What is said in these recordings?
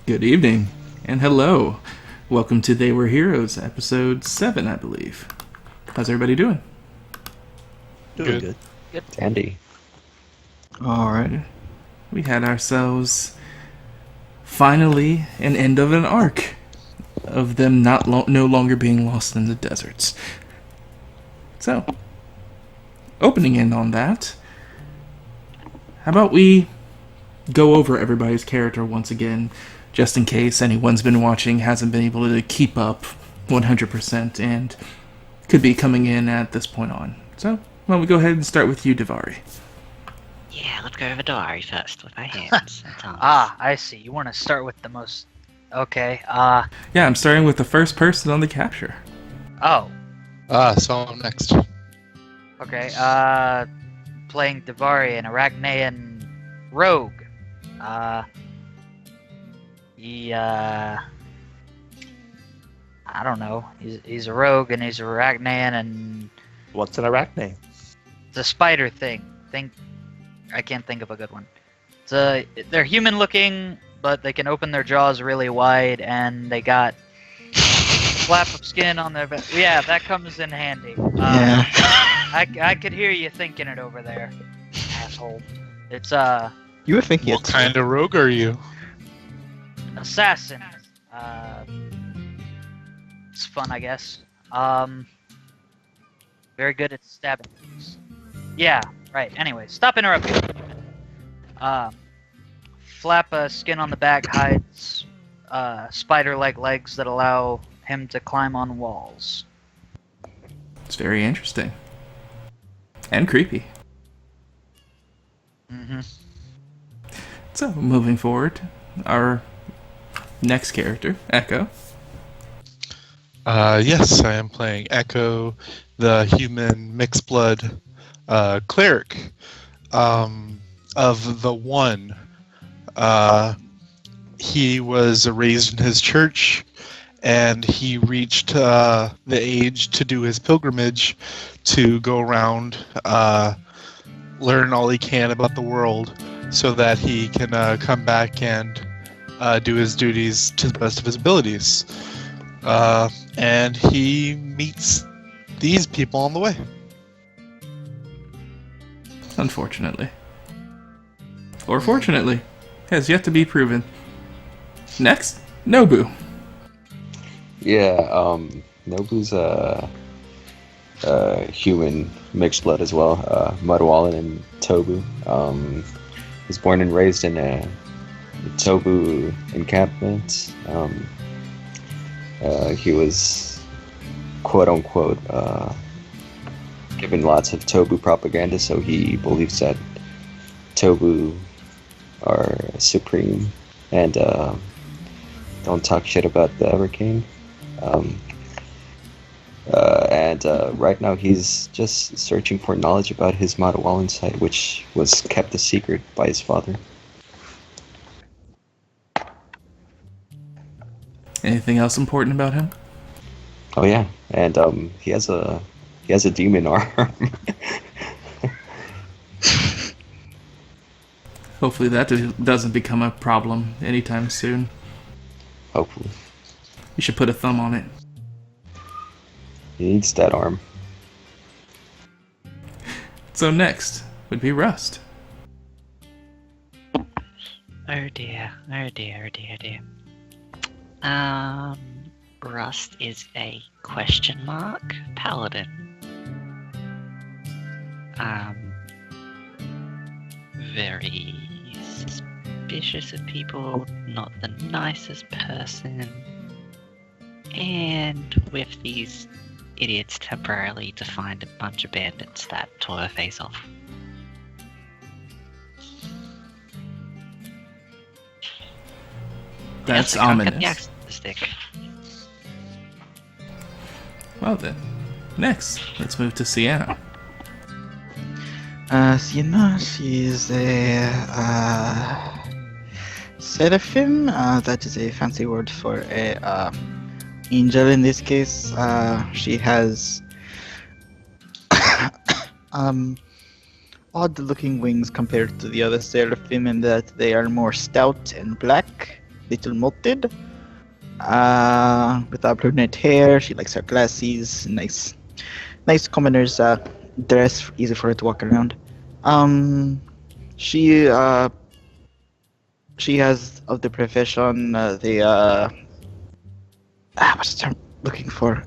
Good evening, and hello. Welcome to They.Were.Heroes, episode 7, I believe. How's everybody doing? Doing good. Good. Andy. Alright. We had ourselves, finally, an end of an arc of them no longer being lost in the deserts. So, opening in on that, how about we go over everybody's character once again, just in case anyone's been watching hasn't been able to keep up 100% and could be coming in at this point on. So, why don't we go ahead and start with you, Davari. Yeah, let's go over Diary first with our hands and thumbs. I see. You want to start with the most... Okay, Yeah, I'm starting with the first person on the capture. Oh, So I'm next. okay, playing Davari, an Arachnean rogue. I don't know. He's a rogue and he's a Arachnean and What's an arachne? it's a spider thing. I can't think of a good one. They're human looking, but they can open their jaws really wide and they got flap of skin on their back. Yeah, that comes in handy. Yeah. I could hear you thinking it over there, asshole. It's You were thinking What it. kind of rogue are you? assassin. It's fun, I guess. Very good at stabbing things. Yeah, right. Anyway, stop interrupting. Flap skin on the back hides spider-like legs that allow him to climb on walls. It's very interesting. And creepy. Mm-hmm. So, moving forward, our next character, Echo. Yes, I am playing Echo, the human mixed blood cleric of the One. He was raised in his church, and he reached the age to do his pilgrimage to go around, learn all he can about the world, so that he can come back and do his duties to the best of his abilities. And he meets these people on the way. Unfortunately. Or fortunately. Has yet to be proven. Next, Nobu. Yeah, Nobu's a human mixed blood as well. Mudwallen and Tobu. Was born and raised in a Tobu encampment. He was quote unquote given lots of Tobu propaganda, so he believes that Tobu are supreme and don't talk shit about the Everking. And right now he's just searching for knowledge about his Madawalan site, which was kept a secret by his father. Anything else important about him? Oh yeah, and he has a demon arm. Hopefully that doesn't become a problem anytime soon. Hopefully, You should put a thumb on it. he needs that arm. So next would be Rust. Oh dear. Rust is a question mark paladin. Very suspicious of people, not the nicest person, and with these idiots temporarily defined a bunch of bandits that tore her face off. That's Yes, I can't get the ominous. accent to stick. Well then, next, let's move to Sienna. Sienna, she is a seraphim. That is a fancy word for a angel in this case. She has odd-looking wings compared to the other seraphim in that they are more stout and black, little molded. With brunette hair, she likes her glasses, nice commoner's dress, easy for her to walk around. She has of the profession what's the term I'm looking for?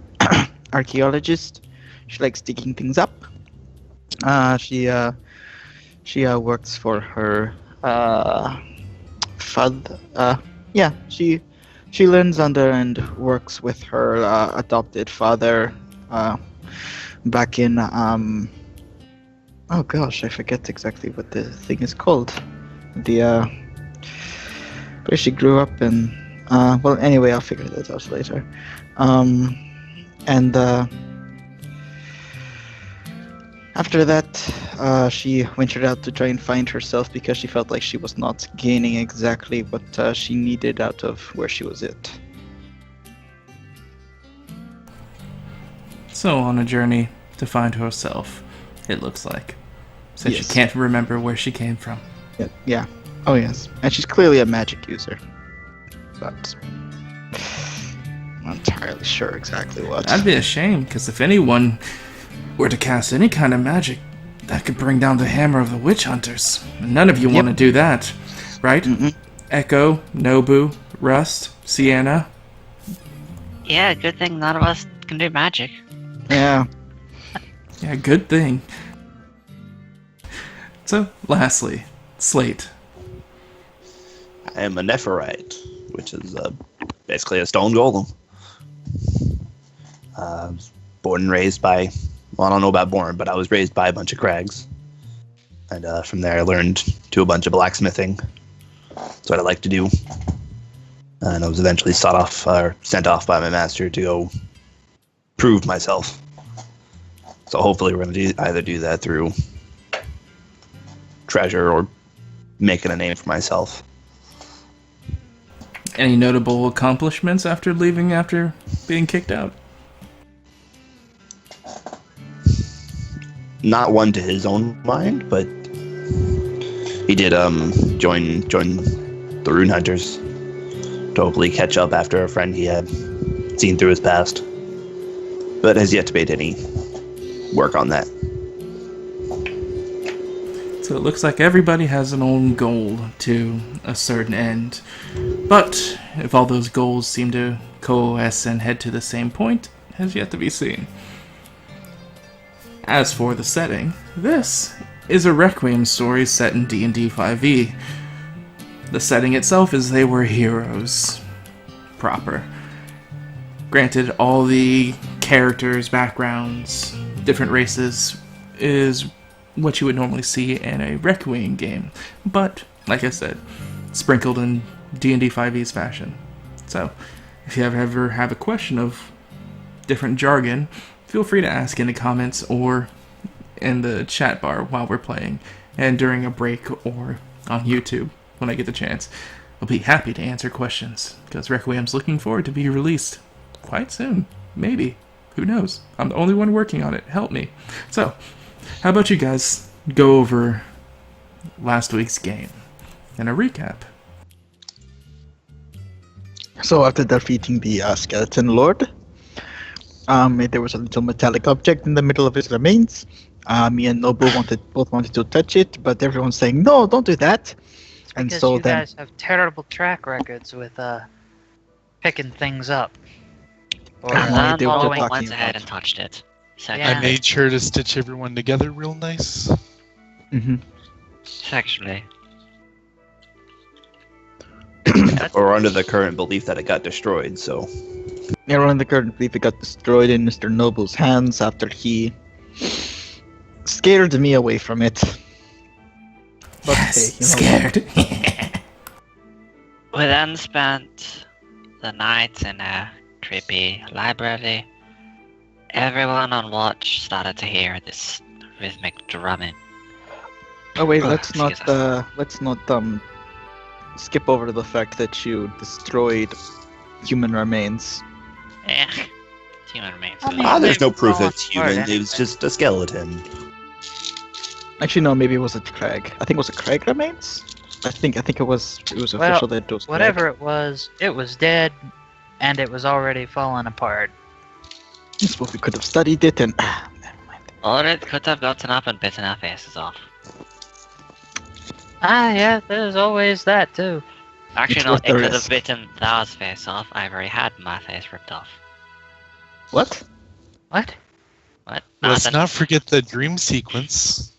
Archaeologist. She likes digging things up. She works for her father. Yeah, she learns under and works with her adopted father. Back in oh gosh, I forget exactly what the thing is called. The where she grew up in. Well, anyway, I'll figure that out later. And after that, she ventured out to try and find herself because she felt like she was not gaining exactly what she needed out of where she was at. So on a journey to find herself, it looks like. Since Yes. she can't remember where she came from. Yeah. Oh yes, and she's clearly a magic user, but I'm not entirely sure exactly what. That'd be a shame, because if anyone were to cast any kind of magic, that could bring down the hammer of the witch hunters. And none of you want to do that, right? Mm-mm. Echo, Nobu, Rust, Sienna. Yeah, good thing none of us can do magic. Yeah. Yeah, good thing. So, lastly, Slate. I am a Nephirite, which is basically a stone golem. Born and raised by, well, I don't know about born, but I was raised by a bunch of crags. And from there I learned to do a bunch of blacksmithing. That's what I like to do. And I was eventually sent off by my master to go prove myself. So hopefully we're going to either do that through treasure or making a name for myself. Any notable accomplishments after leaving after being kicked out? Not one to his own mind, but he did join the Rune Hunters to hopefully catch up after a friend he had seen through his past, but has yet to make any work on that. So it looks like everybody has an own goal to a certain end. But if all those goals seem to coalesce and head to the same point, has yet to be seen. As for the setting, this is a Requiem story set in D&D 5e. The setting itself is They.Were.Heroes proper. Granted, all the characters, backgrounds, different races is what you would normally see in a Requiem game, but, like I said, sprinkled in D&D 5e's fashion. So, if you ever have a question of different jargon, feel free to ask in the comments or in the chat bar while we're playing, and during a break or on YouTube when I get the chance. I'll be happy to answer questions, because Requiem's looking forward to be released quite soon. Maybe. Who knows? I'm the only one working on it. Help me. So, how about you guys go over last week's game and a recap? So after defeating the skeleton lord, there was a little metallic object in the middle of his remains. Me and Nobu both wanted to touch it, but everyone's saying, no, don't do that. And Because so you then, guys have terrible track records with picking things up. Or no idea what you're Following talking went ahead about. and touched it. So Yeah. I made sure to stitch everyone together real nice. Mhm. Sexually. Or under the current belief that it got destroyed, so Everyone in the current belief it got destroyed in Mr. Nobu's hands after he scared me away from it. But Yes, hey, you know what? scared. We then spent the night in a creepy library. Everyone on watch started to hear this rhythmic drumming. Oh wait, Ugh, let's not excuse skip over the fact that you destroyed human remains. Eh, human remains. I mean, there's no they've proof fallen it's human. apart It was just a skeleton. Actually, no, maybe it was a crag. I think it was a crag remains. I think it was official Well, that it was dead. whatever it was dead, and it was already falling apart. Yes, well, we could have studied it and never mind. Or it could have gotten up and bitten our faces off. Ah, yeah, there's always that too. Actually, It's no, worth it the could have risk. bitten Thar's face off. I've already had my face ripped off. What? What? What? Let's Nothing. not forget the dream sequence.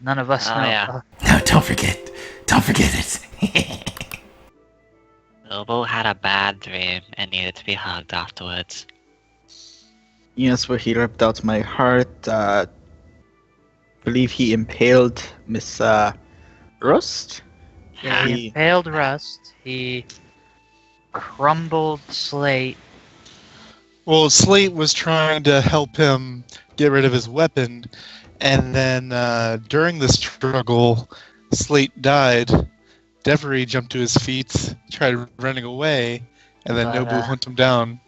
None of us Oh, know. yeah. No, don't forget. Don't forget it. Lobo had a bad dream and needed to be hugged afterwards. Yes, where he ripped out my heart. Believe he impaled Miss Rust. Yeah, he He- impaled Rust. He crumbled Slate. Well, Slate was trying to help him get rid of his weapon, and then during the struggle, Slate died. Devery jumped to his feet, tried running away, and then But, Nobu hunt him down.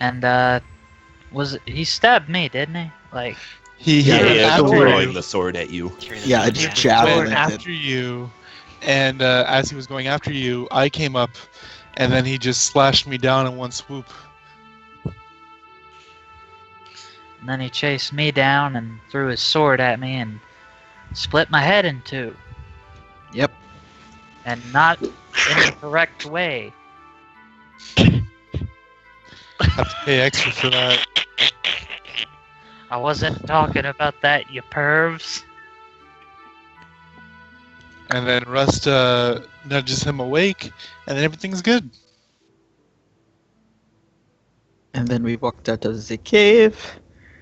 And he stabbed me, didn't he? Like, He Yeah, hit him yeah, after throwing you. the sword at you. Through the Yeah, door. it's He javelin went it. after you, and as he was going after you, I came up, and then he just slashed me down in one swoop. and then he chased me down and threw his sword at me and split my head in two. Yep. And not in the correct way. Have to pay extra for that. I wasn't talking about that, you pervs. And then Rust nudges him awake, and then everything's good. And then we walked out of the cave.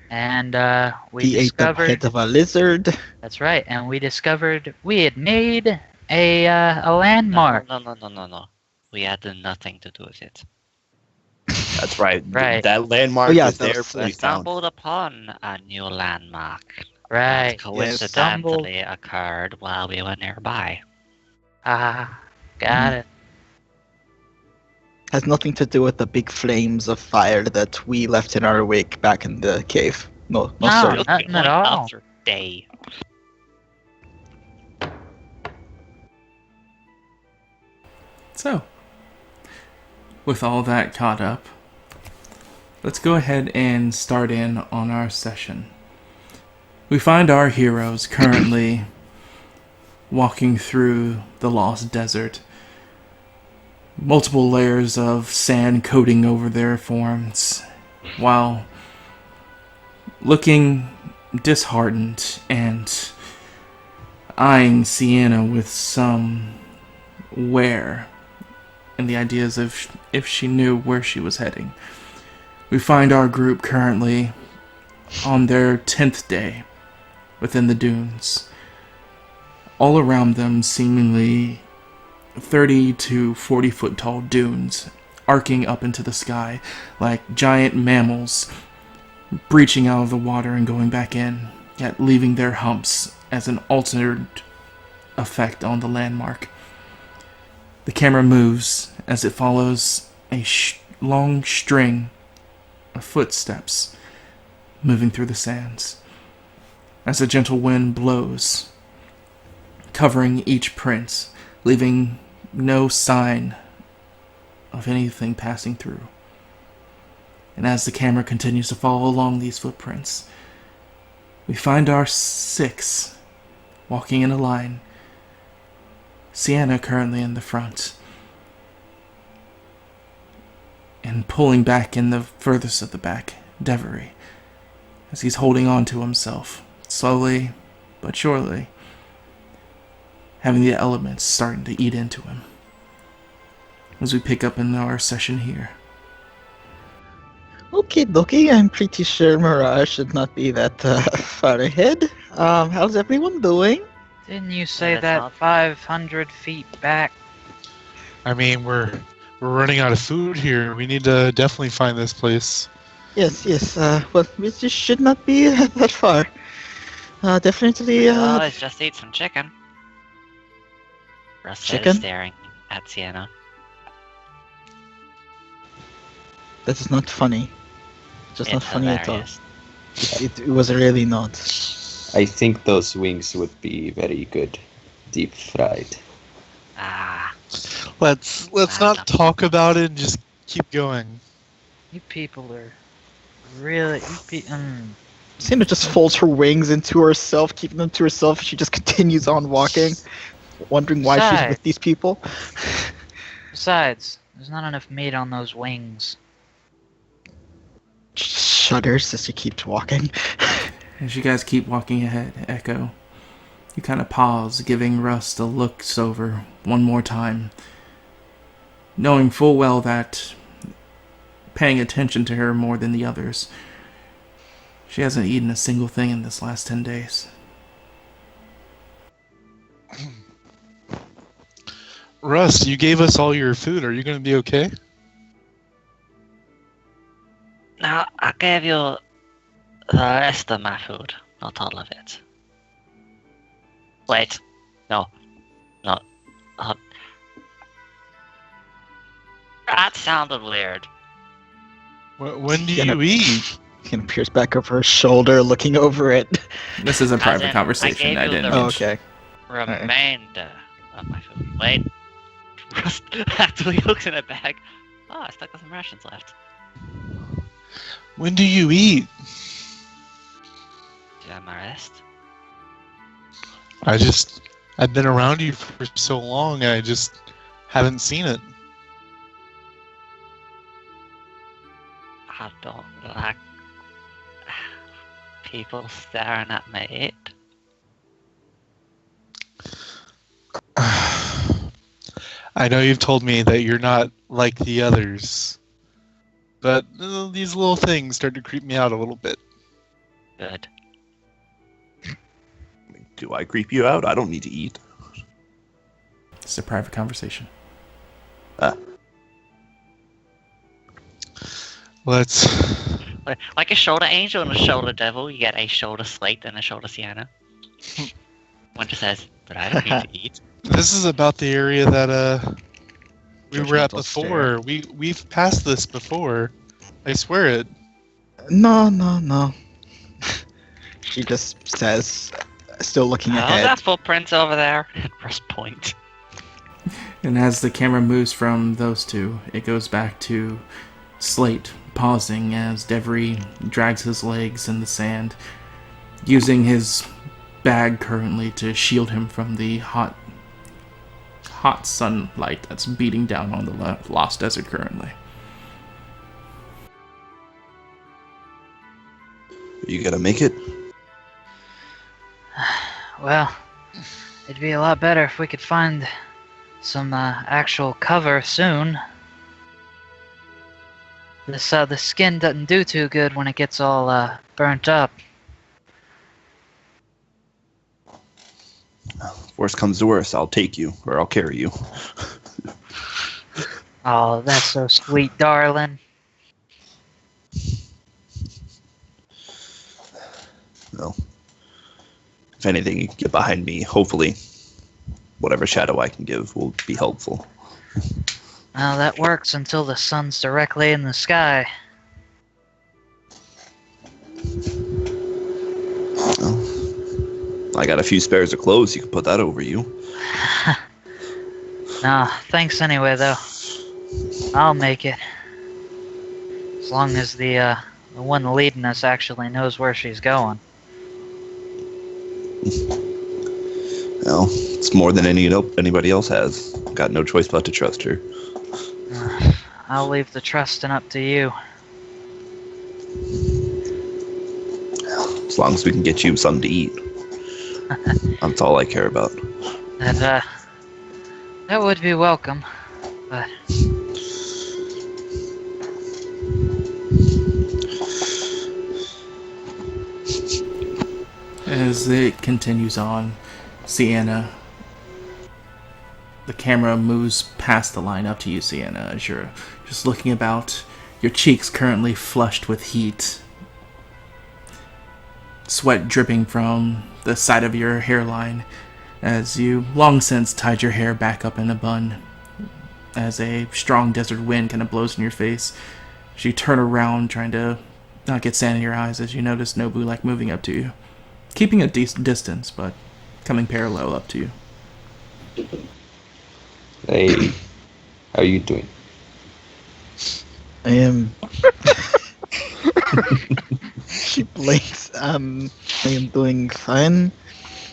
And we He ate the discovered. head of a lizard. That's right, and we discovered we had made a landmark. No. We had nothing to do with it. That's right. Right. That landmark Oh, yeah, was that there. was- We We found. stumbled upon a new landmark. Right. That coincidentally Stumbled. occurred while we were nearby. Ah, got it. Has nothing to do with the big flames of fire that we left in our wake back in the cave. No, No. sir. Nothing at all. After day. So, with all that caught up, let's go ahead and start in on our session. We find our heroes currently walking through the lost desert. Multiple layers of sand coating over their forms, while looking disheartened and eyeing Sienna with some where, and the ideas of if she knew where she was heading. We find our group currently on their 10th day within the dunes. All around them seemingly 30 to 40 foot tall dunes arcing up into the sky like giant mammals breaching out of the water and going back in, yet leaving their humps as an altered effect on the landmark. The camera moves as it follows a long string of footsteps moving through the sands. As a gentle wind blows, covering each print, leaving no sign of anything passing through. And as the camera continues to follow along these footprints, we find our 6 walking in a line. Sienna currently in the front, and pulling back in the furthest of the back, Devery, as he's holding on to himself, slowly but surely, having the elements starting to eat into him. As we pick up in our session here. Okay, dokie. I'm pretty sure Mirage should not be that far ahead. How's everyone doing? Didn't you say That's that not- 500 feet back? I mean, we're running out of food here. We need to definitely find this place. Yes. Well, we just should not be that far. Definitely. Let's just eat some chicken. Russ said, Chicken? staring at Sienna. That is not funny. Just not It's funny at all. hilarious. It was really not. I think those wings would be very good. Deep fried. Ah, Let's not talk about it and just keep going. You people are really. Sienna just folds her wings into herself, keeping them to herself. She just continues on walking, wondering why she's with these people. Besides, there's not enough meat on those wings. Shudders as she keeps walking. As you guys keep walking ahead, Echo, you kind of pause, giving Rust a looks over one more time, knowing full well that paying attention to her more than the others, she hasn't eaten a single thing in this last 10 days. Rust, you gave us all your food. Are you going to be okay? now I gave you the rest of my food, not all of it. Wait, no. That sounded weird. When do you eat? Sienna peers back over her shoulder, looking over it. This is a private in, conversation. I I gave you didn't. the Oh, okay. Remainder of my food. Wait. Rust actually looks in a bag. Oh, I stuck with some rations left. When do you eat? Do you have my rest? I've been around you for so long, and I just haven't seen it. I don't like people staring at me eat. I know you've told me that you're not like the others, but these little things start to creep me out a little bit. Good. Do I creep you out? I don't need to eat. It's a private conversation. Let's... Like a shoulder angel and a shoulder devil, you get a shoulder slate and a shoulder Sienna. One just says, but I don't need to eat. This is about the area that we were at Judgmental before. We've passed this before. I swear it. No. She just says, still looking Oh, ahead. that footprint's over there. Rust point. And as the camera moves from those two, it goes back to Slate, pausing as Devery drags his legs in the sand, using his bag currently to shield him from the hot sunlight that's beating down on the Lost Desert currently. You gonna make it? Well, it'd be a lot better if we could find some actual cover soon. The skin doesn't do too good when it gets all burnt up. Worst comes to worst, I'll take you, or I'll carry you. Oh, that's so sweet, darling. Well, if anything, you can get behind me. Hopefully, whatever shadow I can give will be helpful. Well, that works until the sun's directly in the sky. Well, I got a few spares of clothes. You can put that over you. Nah, thanks anyway, though. I'll make it. As long as the one leading us actually knows where she's going. Well, it's more than anybody else has. Got no choice but to trust her. I'll leave the trusting up to you. As long as we can get you something to eat. That's all I care about. That would be welcome, but... As it continues on, Sienna, the camera moves past the line up to you, Sienna, as you're just looking about, your cheeks currently flushed with heat, sweat dripping from the side of your hairline, as you long since tied your hair back up in a bun, as a strong desert wind kind of blows in your face. As you turn around, trying to not get sand in your eyes, as you notice Nobu moving up to you. Keeping a decent distance, but coming parallel up to you. Hey, how are you doing? I am. She blinks. I am doing fine.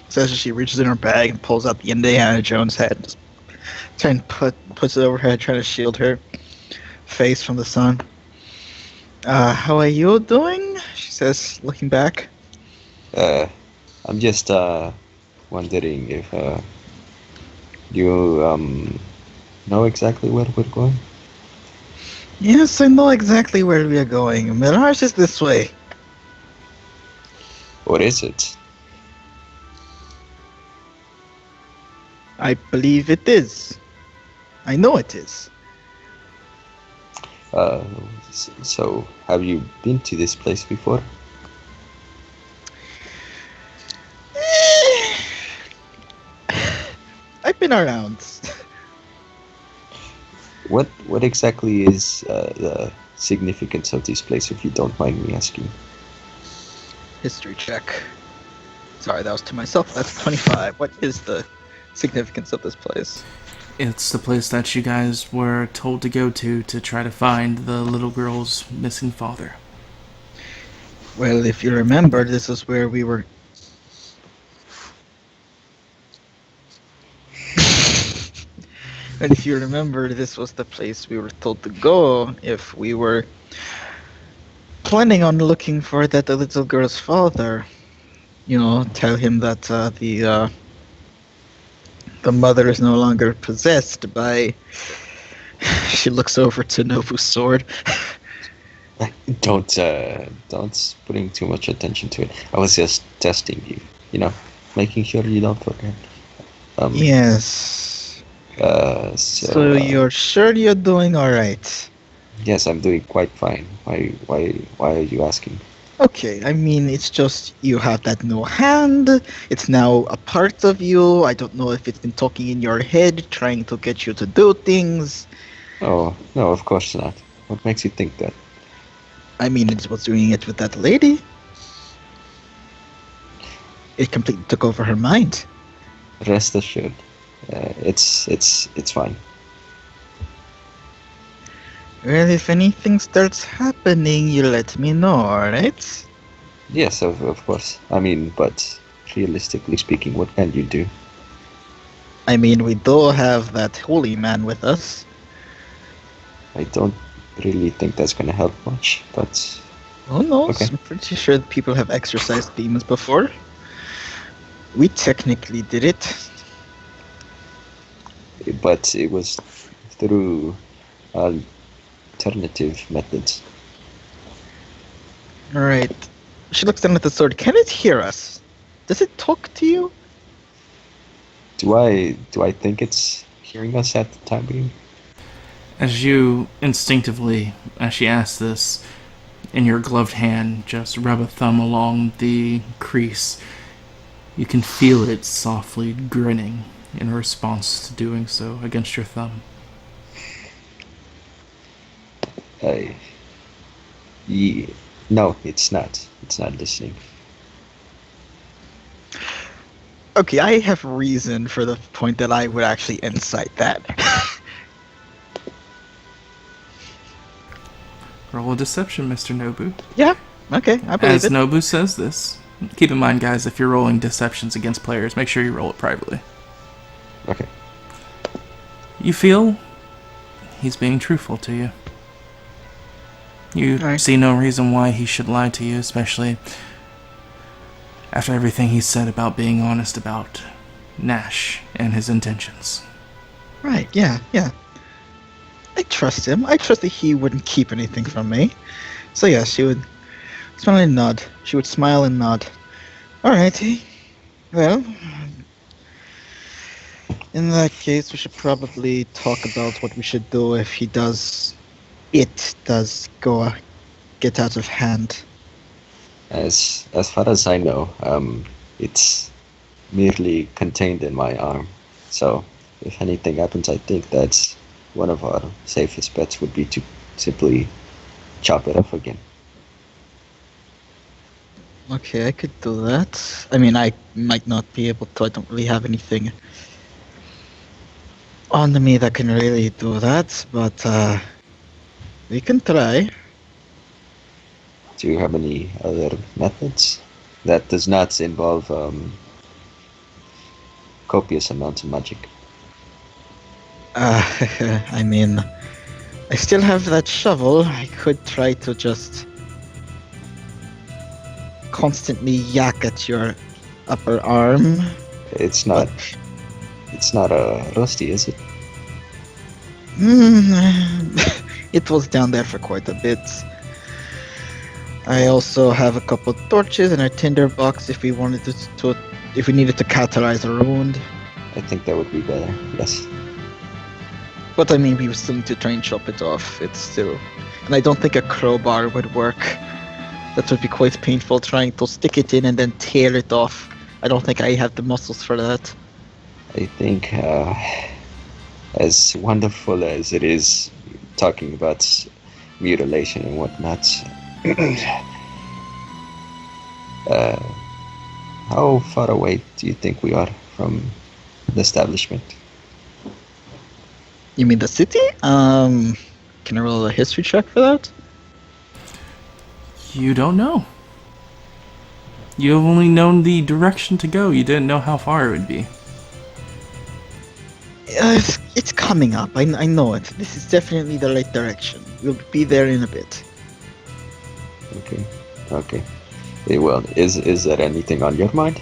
Says as she reaches in her bag and pulls out the Indiana Jones head. Just trying to puts it over her head, trying to shield her face from the sun. How are you doing? She says, looking back. I'm just wondering if you know exactly where we're going. Yes, I know exactly where we are going. Mirage is this way. What is it? I believe it is. I know it is. So have you been to this place before? I've been around. What exactly is the significance of this place, if you don't mind me asking? History check. Sorry, that was to myself. That's 25. What is the significance of this place? It's the place that you guys were told to go to try to find the little girl's missing father. Well, if you remember, this is where we were. And if you remember, this was the place we were told to go if we were planning on looking for that little girl's father. You know, tell him that the mother is no longer possessed by. She looks over to Nobu's sword. Don't putting too much attention to it. I was just testing you, making sure you don't forget. Yes. So you're sure you're doing all right? Yes, I'm doing quite fine. Why are you asking? Okay, I mean, it's just you have that new hand. It's now a part of you. I don't know if it's been talking in your head, trying to get you to do things. Oh, no, of course not. What makes you think that? I mean, it was doing it with that lady. It completely took over her mind. Rest assured, it's fine. Well, if anything starts happening, you let me know, alright? Yes, of course. I mean, but realistically speaking, what can you do? I mean, we do have that holy man with us. I don't really think that's gonna help much, but Who knows? Okay. I'm pretty sure that people have exorcised demons before. We technically did it. it was through alternative methods. Alright. She looks down at the sword. Can it hear us? Does it talk to you? Do I think it's hearing us at the time being? As you instinctively, as she asks this, in your gloved hand, just rub a thumb along the crease, you can feel it softly grinning in response to doing so against your thumb. No, it's not. It's not listening. Okay, I have reason for the point that I would actually incite that. Roll a deception, Mr. Nobu. Yeah, okay, I believe As it. Nobu says this, keep in mind, guys, if you're rolling deceptions against players, make sure you roll it privately. Okay. You feel he's being truthful to you. You Alright. see no reason why he should lie to you, especially after everything he said about being honest about Nash and his intentions. Right, yeah. I trust him. I trust that he wouldn't keep anything from me. So yeah, she would smile and nod. She would smile and nod. Alrighty. Well, in that case, we should probably talk about what we should do if it does get out of hand. As far as I know, it's merely contained in my arm. So if anything happens, I think that's one of our safest bets would be to simply chop it off again. Okay, I could do that. I mean, I might not be able to. I don't really have anything on me that can really do that, but we can try. Do you have any other methods that does not involve copious amounts of magic? I mean, I still have that shovel. I could try to just constantly yak at your upper arm. It's not. It's not rusty, is it? It was down there for quite a bit. I also have a couple torches and a tinder box if we wanted if we needed to catalyze a wound. I think that would be better. Yes. But I mean, we would still need to try and chop it off. It's still, and I don't think a crowbar would work. That would be quite painful trying to stick it in and then tear it off. I don't think I have the muscles for that. I think, as wonderful as it is talking about mutilation and whatnot, how far away do you think we are from the establishment? You mean the city? Can I roll a history check for that? You don't know. You've only known the direction to go. You didn't know how far it would be. It's coming up. I know it. This is definitely the right direction. We'll be there in a bit. Okay. Well, is there anything on your mind?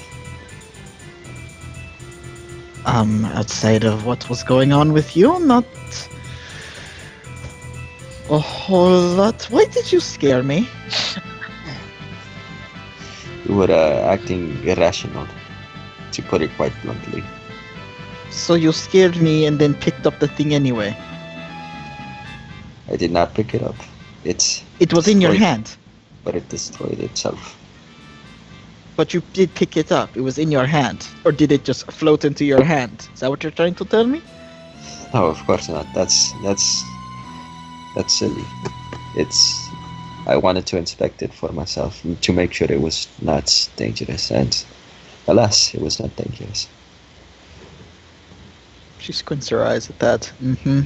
Outside of what was going on with you, not a whole lot. Why did you scare me? You were acting irrational, to put it quite bluntly. So you scared me and then picked up the thing anyway. I did not pick it up. It was in your destroyed- hand. But it destroyed itself. But you did pick it up. It was in your hand. Or did it just float into your hand? Is that what you're trying to tell me? No, of course not. That's silly. I wanted to inspect it for myself to make sure it was not dangerous, and alas, it was not dangerous. She squints her eyes at that. Mm-hmm.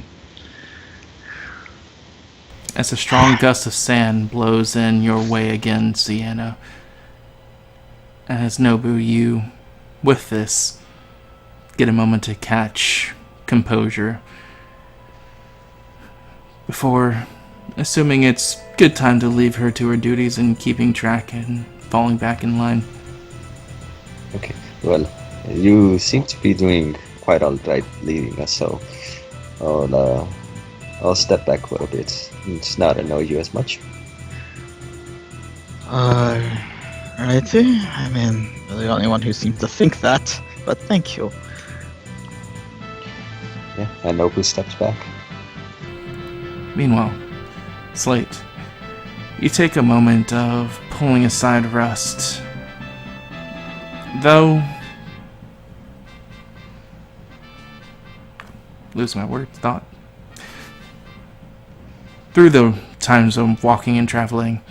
As a strong gust of sand blows in your way again, Sienna. As Nobu, you, with this, get a moment to catch composure before assuming it's good time to leave her to her duties and keeping track and falling back in line. Okay, well, you seem to be doing quite alright leading us, so I'll step back for a bit. It's not annoy you as much. Righty. I mean, you're the only one who seems to think that, but thank you. Yeah, and Nobu steps back. Meanwhile, Slate, you take a moment of pulling aside rust. Though... lose my thought. Through the times of walking and traveling,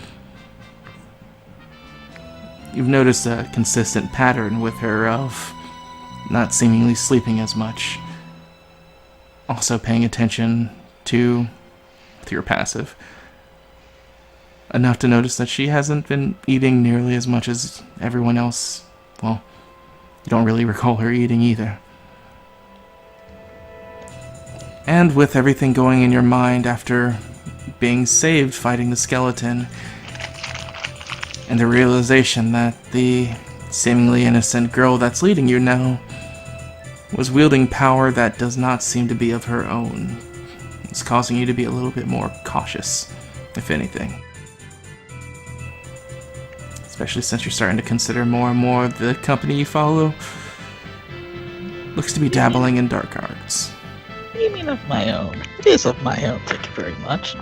you've noticed a consistent pattern with her of not seemingly sleeping as much. Also paying attention to your passive. Enough to notice that she hasn't been eating nearly as much as everyone else. Well, you don't really recall her eating either. And with everything going in your mind after being saved fighting the skeleton, and the realization that the seemingly innocent girl that's leading you now was wielding power that does not seem to be of her own, it's causing you to be a little bit more cautious, if anything. Especially since you're starting to consider more and more of the company you follow looks to be dabbling in dark arts. What do you mean of my own? It is of my own, thank you very much.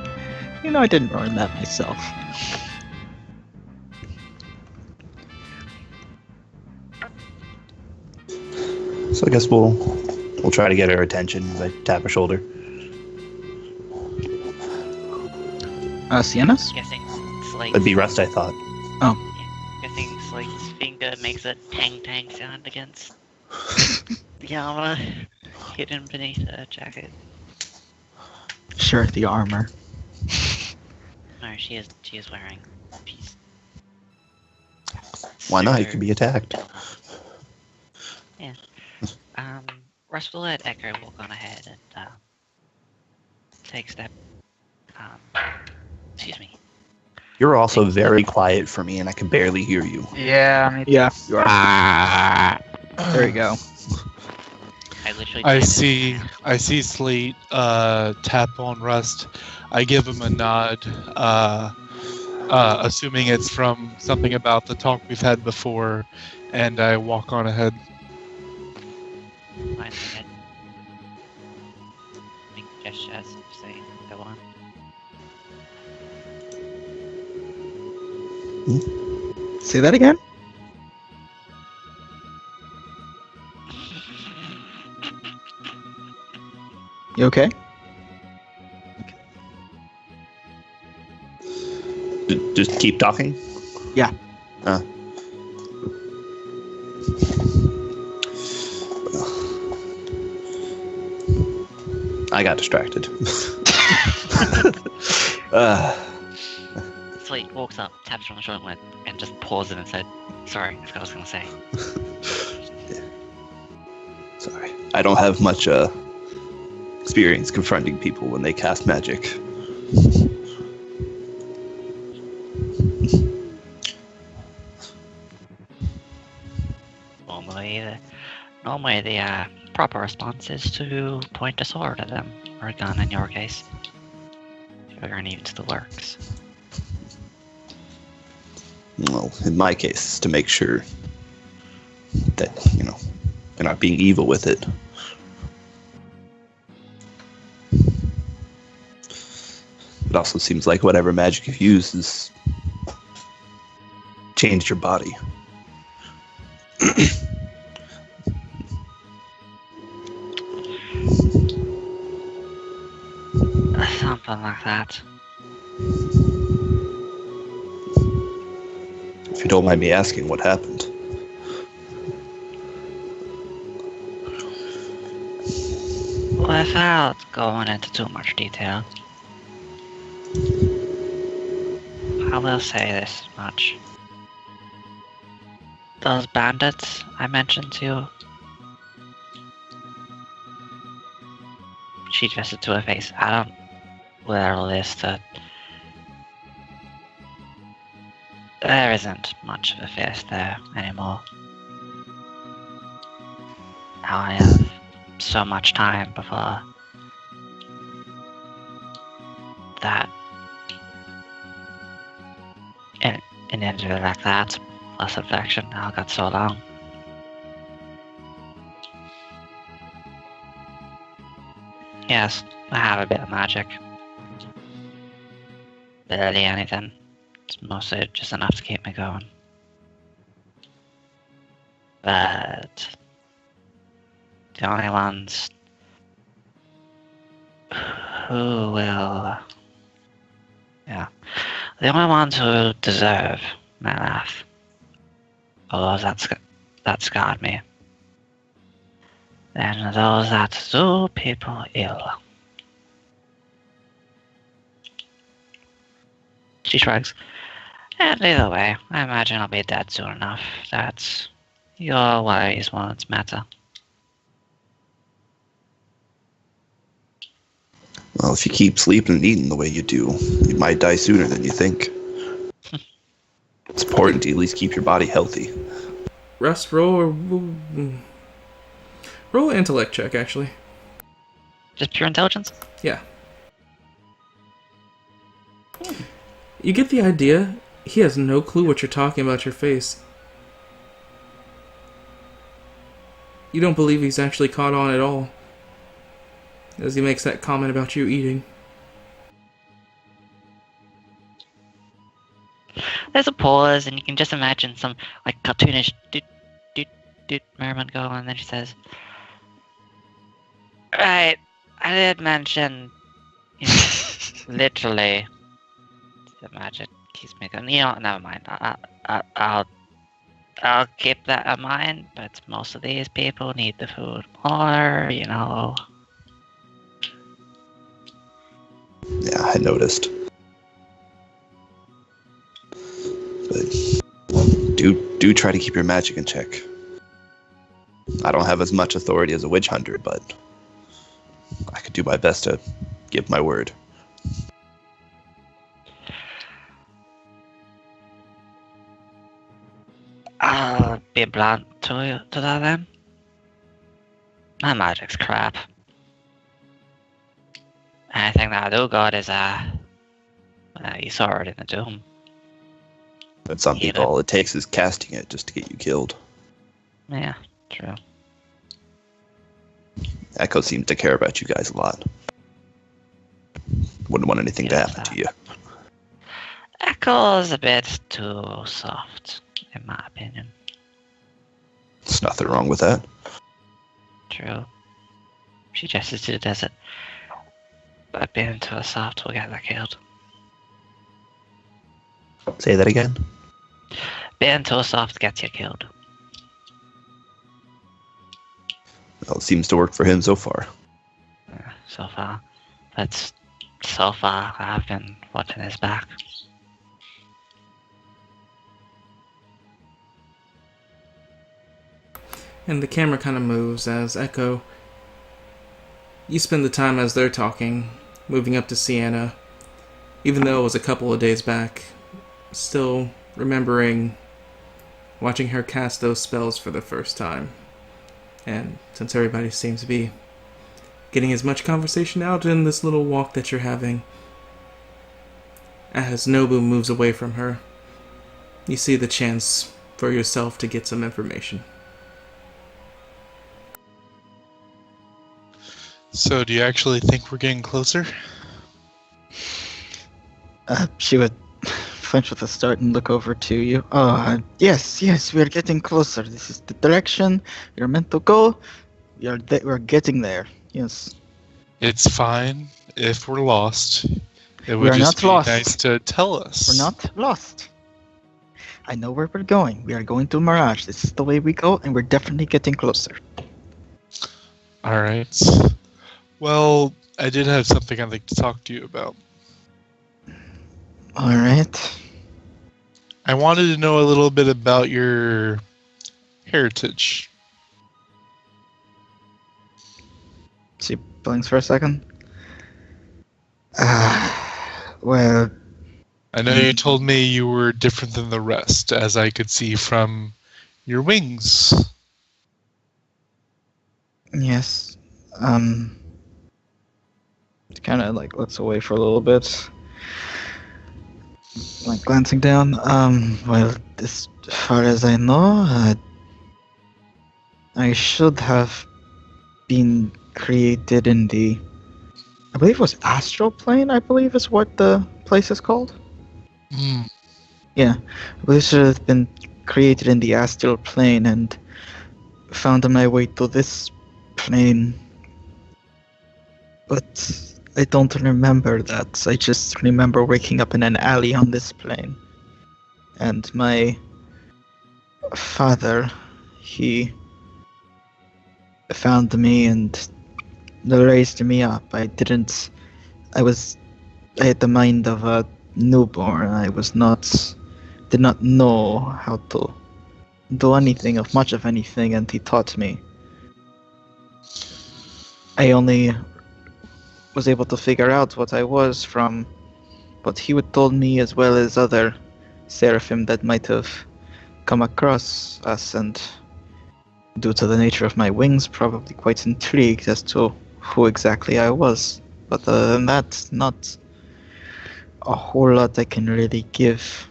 You know, I didn't learn that myself. So I guess we'll try to get her attention as I tap her shoulder. Sienna's? Guessing Slate's, It'd be Rust, I thought. guessing Slate's finger makes a tang tang sound against the armor. hidden beneath her jacket? Sure, the armor. No, she is wearing. She's Why not? You super- could be attacked. Russ will let Echo walk on ahead and take a step. Excuse me. You're also very quiet for me, and I can barely hear you. Yeah, I mean, Yeah, You are. there you go. I literally. I did it. see Slate tap on Rust. I give him a nod, assuming it's from something about the talk we've had before, and I walk on ahead. Fine, ahead. Make gestures, say, go on. Say that again? You okay? Just keep talking? Yeah. I got distracted. Slate walks up, taps her on the shoulder, and just pauses and said, "Sorry, that's what I was gonna say." Sorry. I don't have much experience confronting people when they cast magic. Normally the proper response is to point a sword at them, or a gun in your case. If you're even to the works. Well, in my case, it's to make sure that, they're not being evil with it. It also seems like whatever magic you've used has changed your body. Something like that. If you don't mind me asking, what happened? Without going into too much detail, I will say this much. Those bandits I mentioned to you, she gestured to her face. I don't wear this to. There isn't much of a face there anymore. Now I have so much time before that. And an injury like that, plus infection, now got so long. Yes, I have a bit of magic. Barely anything. It's mostly just enough to keep me going. But the only ones who will... Yeah. The only ones who deserve my laugh are those that scarred me. And those that do people ill. She shrugs. And either way, I imagine I'll be dead soon enough that your worries won't matter. Well, if you keep sleeping and eating the way you do, you might die sooner than you think. It's important to at least keep your body healthy. Rust, roll an intellect check, actually. Just pure intelligence? Yeah. You get the idea. He has no clue what you're talking about your face. You don't believe he's actually caught on at all, as he makes that comment about you eating. There's a pause, and you can just imagine some like cartoonish doot doot doot merriment go on, and then she says, "Right, I did mention, literally, the magic keeps me going. Never mind. I'll I'll keep that in mind, but most of these people need the food more, Yeah, I noticed. But do try to keep your magic in check. I don't have as much authority as a witch hunter, but I could do my best to give my word. I'll be blunt to that then. My magic's crap. Anything that I do got is you saw it in the Doom. But some Yeah. people, all it takes is casting it just to get you killed. Yeah, true. Echo seems to care about you guys a lot. Wouldn't want anything to happen to you. Echo's a bit too soft, in my opinion. There's nothing wrong with that. True. She dresses to the desert. But being too soft will get her killed. Say that again. Being too soft gets you killed. Well, it seems to work for him so far. So far. But so far, I've been watching his back. And the camera kind of moves as Echo. You spend the time as they're talking, moving up to Sienna, even though it was a couple of days back, still remembering watching her cast those spells for the first time. And since everybody seems to be getting as much conversation out in this little walk that you're having, as Nobu moves away from her, you see the chance for yourself to get some information. So, do you actually think we're getting closer? She would flinch with a start and look over to you. Yes, we are getting closer. This is the direction you're meant to go. We're getting there. Yes. It's fine if we're lost. It We would are just not be lost. nice to tell us. We're not lost. I know where we're going. We are going to Mirage. This is the way we go, and we're definitely getting closer. All right. Well, I did have something I'd like to talk to you about. All right. I wanted to know a little bit about your heritage. She blinks for a second. Well, I know you told me you were different than the rest, as I could see from your wings. yes. Kind of like looks away for a little bit, like glancing down. Well, as far as I know, I should have been created in I believe it was astral plane. I believe is what the place is called. Hmm. Yeah, I believe I should have been created in the astral plane and found my way to this plane. But I don't remember that. I just remember waking up in an alley on this plane. And my father, he found me and raised me up. I had the mind of a newborn. I did not know how to do anything of much of anything, and he taught me. I only was able to figure out what I was from what he would told me, as well as other seraphim that might have come across us, and due to the nature of my wings, probably quite intrigued as to who exactly I was. But other than that, not a whole lot I can really give.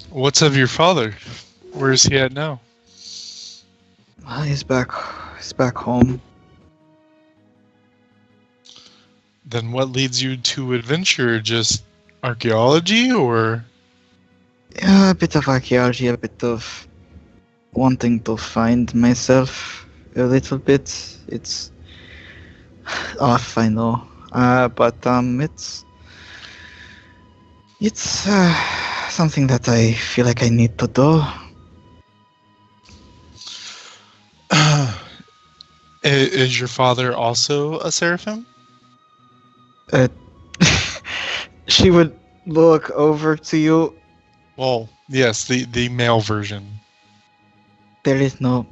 What's of your father? Where is he at now? Well, he's back home. Then what leads you to adventure? Just archaeology, or? Yeah, a bit of archaeology, a bit of wanting to find myself a little bit. It's off, I know. But it's something that I feel like I need to do. Is your father also a seraphim? Uh, she would look over to you. Well, yes, the male version. There is no.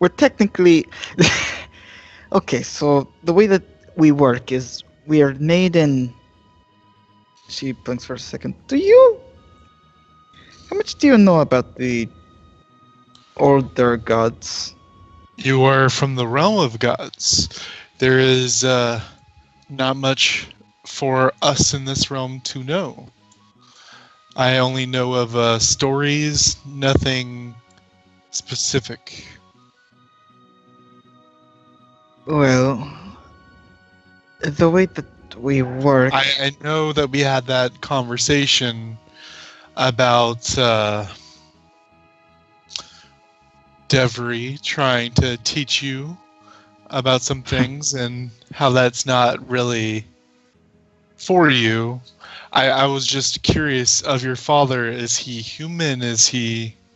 We're technically. Okay, so the way that we work is we are made in. She blinks for a second. How much do you know about the older gods? You are from the realm of gods. There is not much for us in this realm to know. I only know of stories, nothing specific. Well, the way that we work. I know that we had that conversation about Devery trying to teach you about some things and how that's not really for you. I was just curious of your father. Is he human?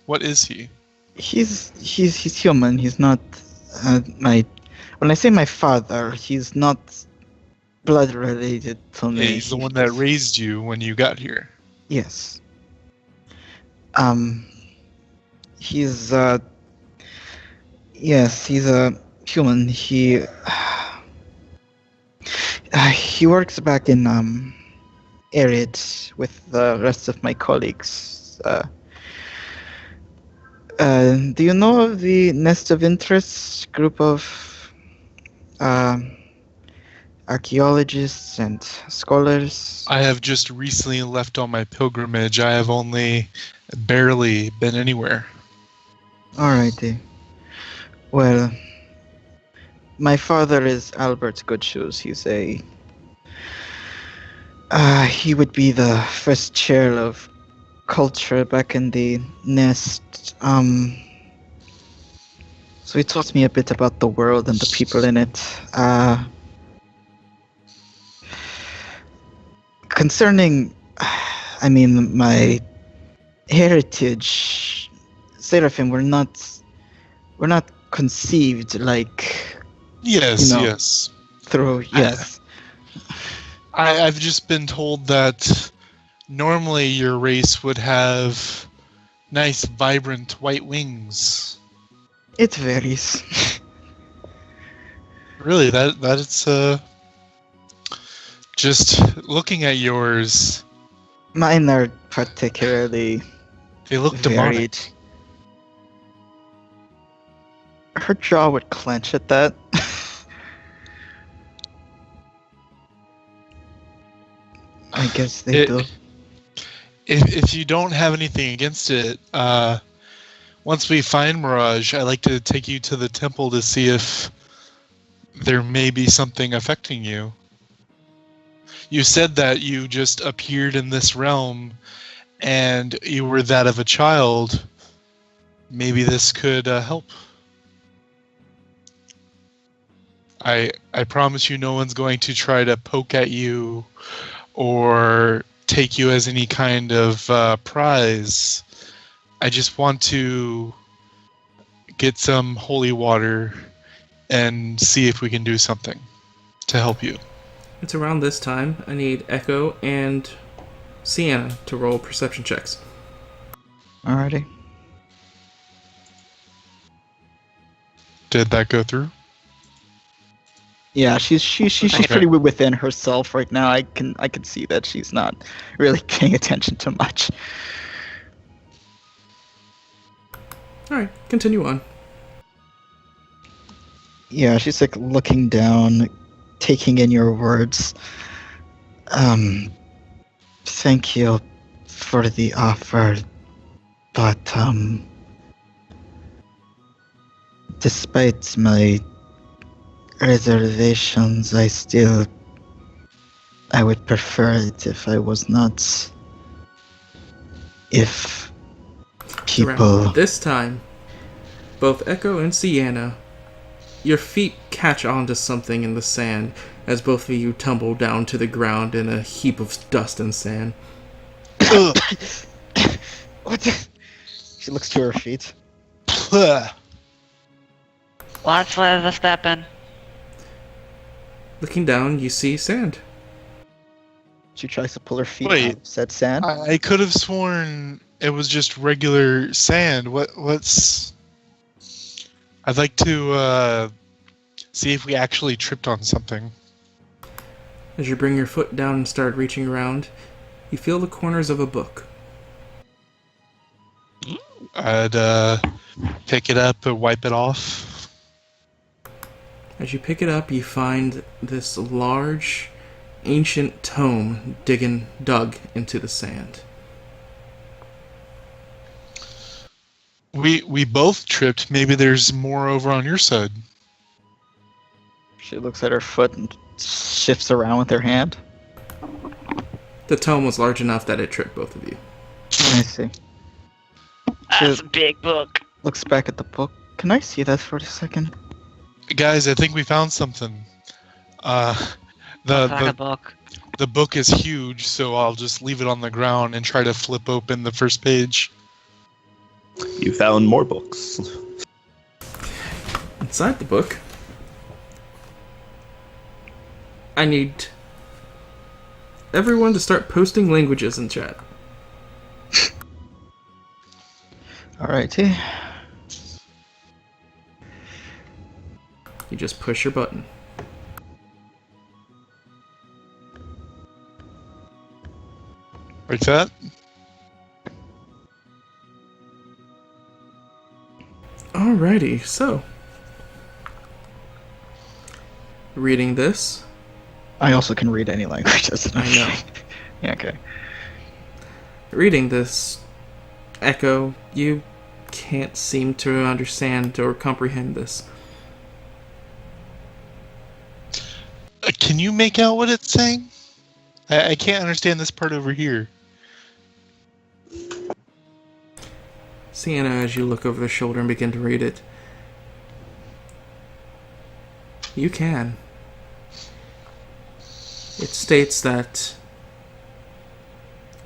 What is he? He's human. He's not my. When I say my father, he's not blood related to me. He's the one that raised you when you got here. Yes. He's yes, he's a human. He works back in Arid with the rest of my colleagues. Do you know of the Nest of Interest group of archaeologists and scholars? I have just recently left on my pilgrimage. I have only barely been anywhere. Alrighty. Well, my father is Albert Goodshoes. He would be the first chair of culture back in the Nest. So he taught me a bit about the world and the people in it. Concerning, my heritage, Seraphim, we're not conceived like Yes, You know. yes. through, yes. I've just been told that normally your race would have nice, vibrant white wings. It varies. Really, that's just looking at yours, Mine are particularly they look demonic. varied. Her jaw would clench at that. I guess they It- do. If you don't have anything against it, once we find Mirage, I'd like to take you to the temple to see if there may be something affecting you. You said that you just appeared in this realm and you were that of a child. Maybe this could help. I promise you no one's going to try to poke at you or take you as any kind of prize. I just want to get some holy water and see if we can do something to help you. It's around this time. I need Echo and Sienna to roll perception checks. Alrighty. Did that go through? Yeah, she's Okay. pretty within herself right now. I can see that she's not really paying attention to much. Alright, continue on. Yeah, she's like looking down, taking in your words. Thank you for the offer, but despite my reservations, I would prefer it if I was not. If people. Around this time, both Echo and Sienna, your feet catch onto something in the sand as both of you tumble down to the ground in a heap of dust and sand. Ugh. What the? She looks to her feet. Ugh. What's with the stepping? Looking down, you see sand. She tries to pull her feet Wait. out of said sand. I could have sworn it was just regular sand. What's... I'd like to see if we actually tripped on something. As you bring your foot down and start reaching around, you feel the corners of a book. I'd pick it up and wipe it off. As you pick it up, you find this large, ancient tome dug into the sand. We both tripped. Maybe there's more over on your side. She looks at her foot and shifts around with her hand. The tome was large enough that it tripped both of you. I see. That's a big book. Looks back at the book. Can I see that for a second? Guys, I think we found something. The book. The book is huge, so I'll just leave it on the ground and try to flip open the first page. You found more books. Inside the book, I need everyone to start posting languages in chat. Alrighty. You just push your button. Like that? Alrighty, so reading this, I also can read any languages. I know. Yeah, okay. Reading this, Echo, you can't seem to understand or comprehend this. Can you make out what it's saying? I can't understand this part over here. Sienna, as you look over the shoulder and begin to read it, you can. It states that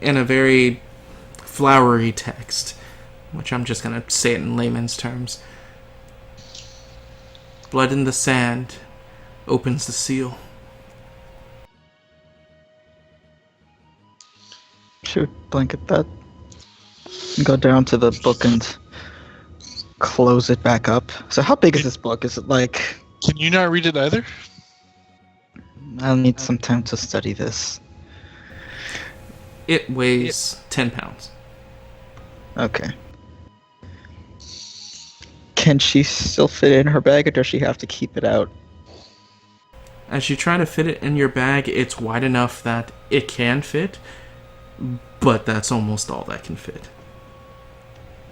in a very flowery text, which I'm just going to say it in layman's terms, blood in the sand opens the seal. She would blink at that. And go down to the book and close it back up. So how big is this book? Is it like... Can you not read it either? I'll need some time to study this. It weighs 10 pounds. Okay. Can she still fit it in her bag, or does she have to keep it out? As you try to fit it in your bag, it's wide enough that it can fit, but that's almost all that can fit.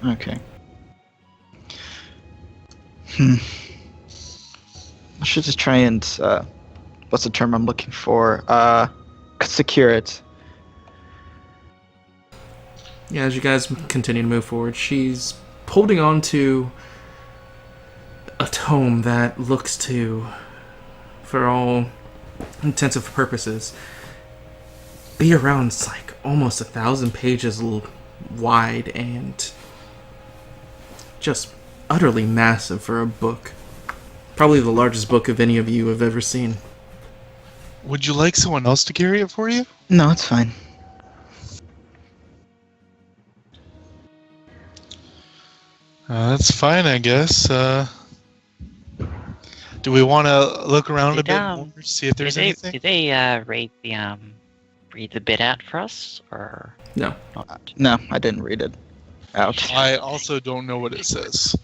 Okay. I should just try and, what's the term I'm looking for? Secure it. Yeah, as you guys continue to move forward, she's holding on to a tome that looks to, for all intensive purposes, be around, it's like almost 1,000 pages wide and just utterly massive for a book. Probably the largest book of any of you have ever seen. Would you like someone else to carry it for you? No, it's fine. That's fine, I guess. Do we want to look around a bit more, see if there's anything? Did they read the bit out for us, or No. not? No, I didn't read it out. I also don't know what it says.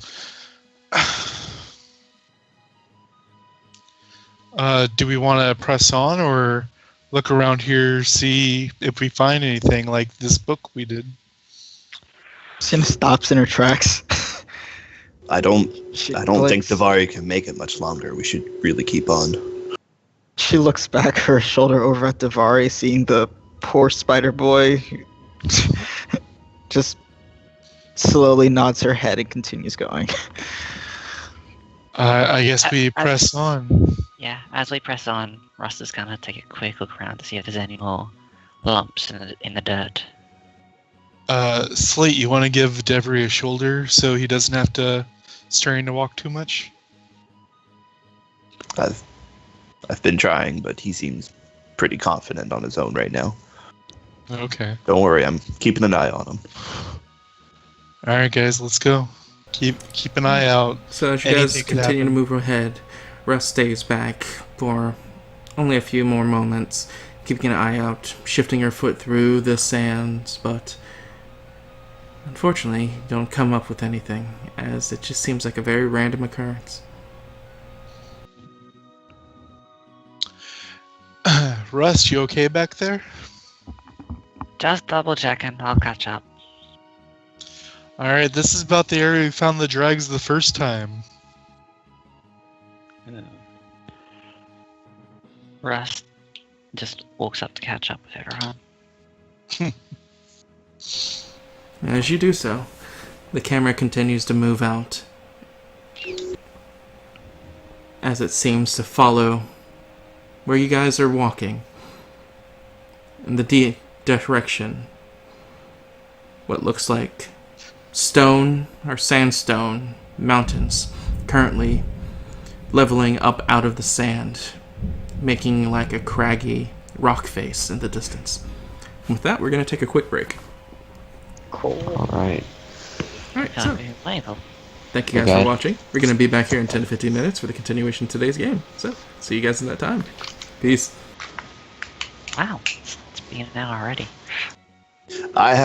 Do we want to press on or look around here, see if we find anything like this book we did? Sienna stops in her tracks. I don't blinks. think Davari can make it much longer. We should really keep on. She looks back her shoulder over at Davari, seeing the poor spider boy. Just slowly nods her head and continues going. I guess we press on. Yeah, as we press on, Russ is gonna take a quick look around to see if there's any more lumps in the dirt. Slate, you want to give Devery a shoulder so he doesn't have to strain to walk too much? I've been trying, but he seems pretty confident on his own right now. Okay. Don't worry, I'm keeping an eye on him. All right, guys, let's go. Keep an eye out. So as you guys Anything could continue to happen. move ahead, Russ stays back for only a few more moments, keeping an eye out, shifting her foot through the sands, but unfortunately, you don't come up with anything, as it just seems like a very random occurrence. Russ, you okay back there? Just double checking. I'll catch up. All right, this is about the area we found the dregs the first time. Russ just walks up to catch up with everyone. As you do so, the camera continues to move out, as it seems to follow where you guys are walking, in the direction, what looks like stone or sandstone mountains currently leveling up out of the sand, making like a craggy rock face in the distance. And with that, we're going to take a quick break. Cool. Alright. Alright, so Michael. thank you guys Okay. for watching. We're going to be back here in 10 to 15 minutes for the continuation of today's game. So, see you guys in that time. Peace. Wow, it's been an hour already. I have